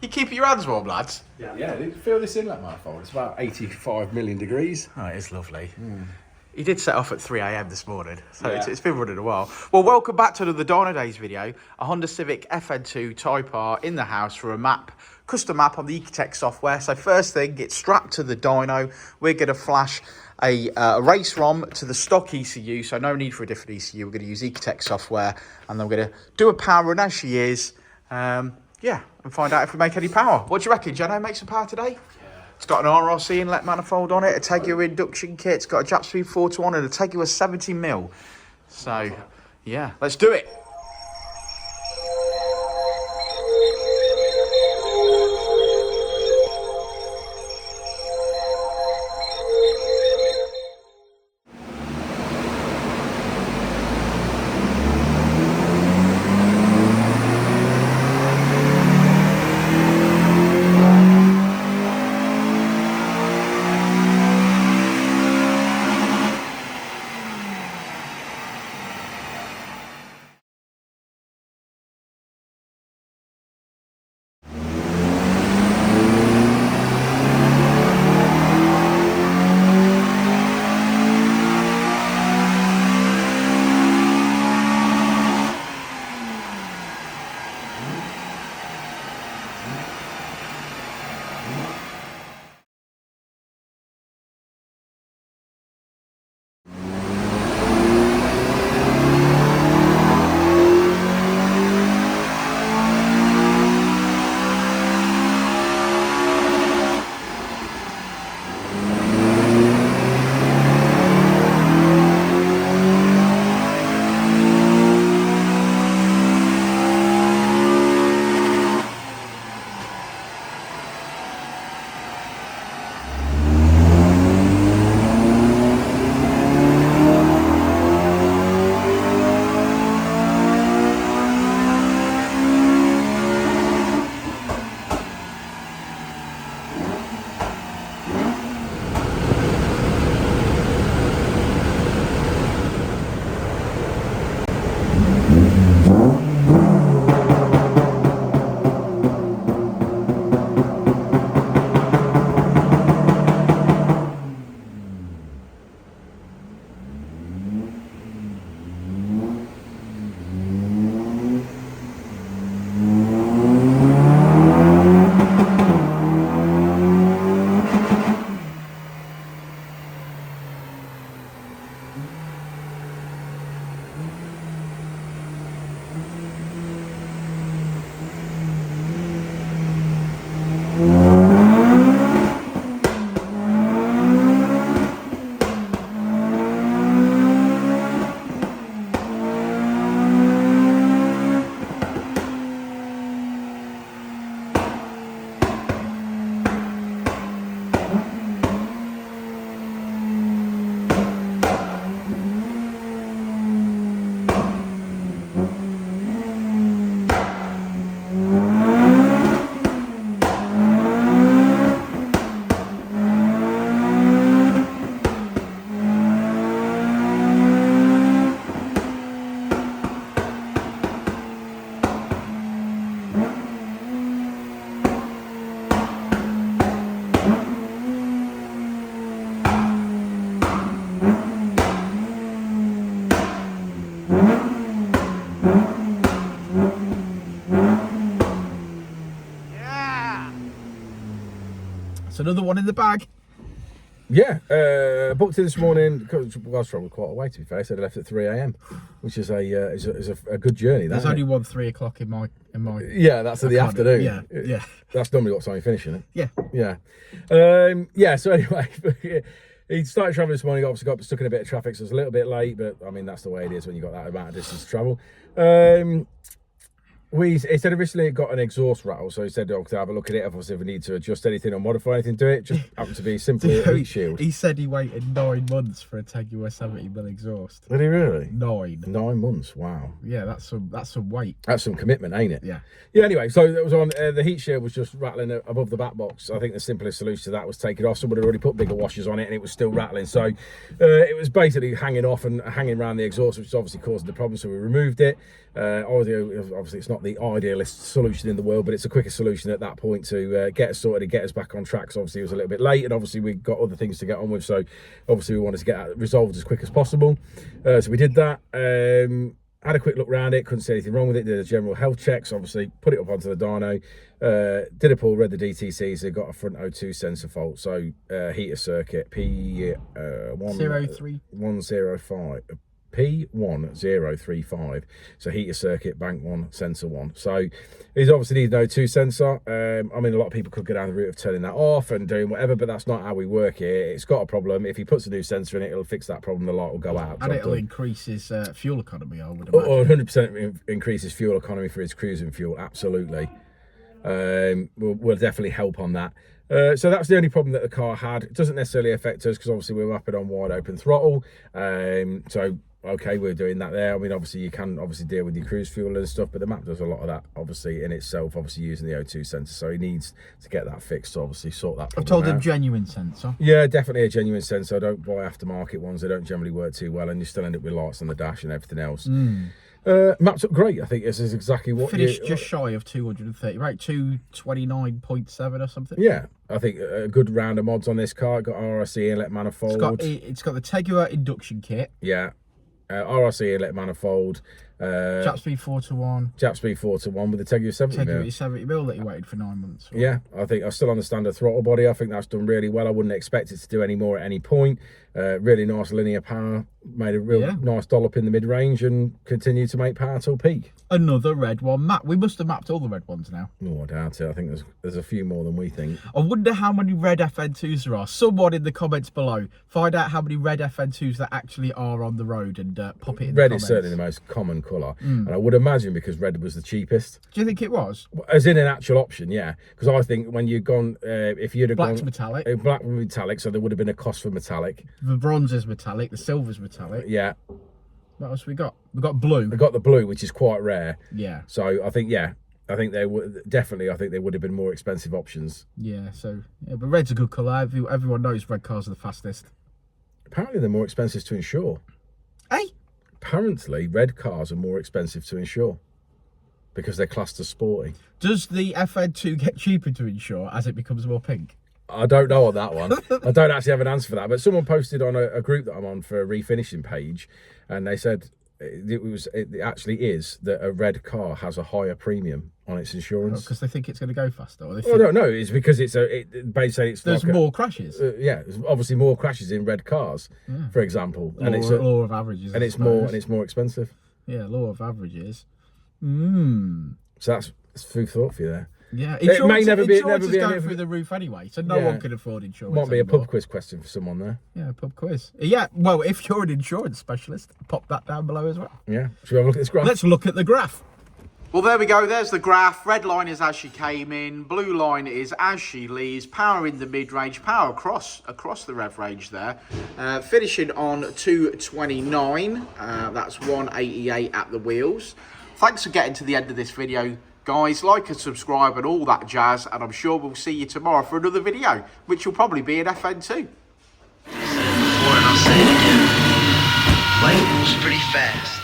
You keeping your hands warm, lads? Yeah, feel this inlet manifold. It's about 85 million degrees. Oh, it's lovely. He did set off at 3 AM this morning, so it's been running a while. Well, welcome back to another Dynodaze video. A Honda Civic FN2 Type R in the house for a map, custom map on the ecutek software. So first thing, it's strapped to the dyno. We're going to flash a race ROM to the stock ECU, so no need for a different ECU. We're going to use ecutek software, and then we're going to do a power run as she is. Yeah, and find out if we make any power. What do you reckon, Jano? Make some power today? It's got an RRC inlet manifold on it, a Tegiwa induction kit, it's got a Japspeed 4-1 and a Tegiwa 70mm. So, yeah, let's do it. It's another one in the bag. Yeah, booked in this morning. I was travelling quite a way, to be fair. I said I left at 3 AM, which is a good journey. There's only one 3 o'clock in my. Yeah, that's in the afternoon. Yeah. That's normally what time you finish, isn't it? Yeah. Yeah. So anyway, he started travelling this morning. Obviously got stuck in a bit of traffic, so it's a little bit late. But I mean, that's the way it is when you got that amount of distance to travel. He said originally it got an exhaust rattle, so he said, "Oh, could I have a look at it? Obviously, if we need to adjust anything or modify anything to it, just happened to be simply a heat shield." He said he waited 9 months for a Tegiwa 70mm exhaust. Did he really? 9 months. Wow. Yeah, that's some weight. That's some commitment, ain't it? Yeah. Yeah. Anyway, so it was on the heat shield was just rattling above the back box. I think the simplest solution to that was take it off. Somebody had already put bigger washers on it, and it was still rattling. So it was basically hanging off and hanging around the exhaust, which is obviously causing the problem. So we removed it. Obviously, it's not the idealist solution in the world, but it's a quicker solution at that point to get us sorted and get us back on track. So obviously it was a little bit late, and obviously we got other things to get on with, so obviously we wanted to get that resolved as quick as possible. So we did that. Had a quick look around it, couldn't see anything wrong with it, did a general health check, so obviously put it up onto the dyno, did a pull, read the DTCs, they got a front O2 sensor fault, so heater circuit P1035, so heater circuit, bank 1, sensor 1. So he's obviously needs an O2 sensor. I mean, a lot of people could go down the route of turning that off and doing whatever, but that's not how we work here. It's got a problem. If he puts a new sensor in it, it'll fix that problem, the light will go out. And it'll increase his fuel economy, I would imagine. Or 100% increase his fuel economy for his cruising fuel, absolutely. Will definitely help on that. So that's the only problem that the car had. It doesn't necessarily affect us because obviously we're mapping on wide open throttle. So okay, we're doing that there. I mean, obviously you can obviously deal with your cruise fuel and stuff, but the map does a lot of that obviously in itself, obviously using the O2 sensor. So he needs to get that fixed to obviously sort that problem I've told him out. genuine sensor. Yeah, definitely a genuine sensor. I don't buy aftermarket ones. They don't generally work too well, and you still end up with lights on the dash and everything else. Maps up great. I think this is exactly what finished just shy of 230, right? 229.7 or something. Yeah, I think a good round of mods on this car. Got RRC inlet manifold. It's got the Tegiwa induction kit. Yeah, RRC inlet manifold. Japspeed 4:1. Japspeed 4:1 with the Tegiwa 70 mil. Tegiwa 70 mil that he waited for 9 months for. Yeah, I think I still understand the throttle body. I think that's done really well. I wouldn't expect it to do any more at any point. Really nice linear power. Made a real nice dollop in the mid-range and continued to make power till peak. Another red one map. We must have mapped all the red ones now. Oh, I doubt it. I think there's a few more than we think. I wonder how many red FN2s there are. Someone in the comments below, find out how many red FN2s there actually are on the road and pop it in the Red comments. is certainly the most common colour. And I would imagine because red was the cheapest. Do you think it was? As in an actual option, yeah. Because I think when you've gone, if you'd have Black's gone... metallic. Black with metallic, so there would have been a cost for metallic. The bronze is metallic. The silver's metallic. Yeah. What else we got? We got blue. We got the blue, which is quite rare. Yeah. So I think, yeah, I think they would definitely. I think they would have been more expensive options. Yeah. So yeah, but red's a good colour. Everyone knows red cars are the fastest. Apparently, they're more expensive to insure. Hey. Apparently, red cars are more expensive to insure because they're classed as sporty. Does the FN2 get cheaper to insure as it becomes more pink? I don't know on that one. I don't actually have an answer for that. But someone posted on a group that I'm on for a refinishing page, and they said it actually is that a red car has a higher premium on its insurance because they think it's going to go faster. Or they think... I don't know. It's because basically it's there's like more crashes. Yeah, there's obviously more crashes in red cars, for example, and it's law of averages, and it's more expensive. Yeah, law of averages. So that's food for thought for you there. Yeah, it may never be going through the roof anyway, so no one can afford insurance. Might be anymore. A pub quiz question for someone there. Yeah, a pub quiz. Yeah, well, if you're an insurance specialist, pop that down below as well. Yeah, should we have a look at this graph? Let's look at the graph. Well, there we go. There's the graph. Red line is as she came in. Blue line is as she leaves. Power in the mid-range. Power across the rev range there. Finishing on 229. That's 188 at the wheels. Thanks for getting to the end of this video. Guys, like and subscribe and all that jazz, and I'm sure we'll see you tomorrow for another video, which will probably be in FN2. Before and I'll say it again. Life moves pretty fast.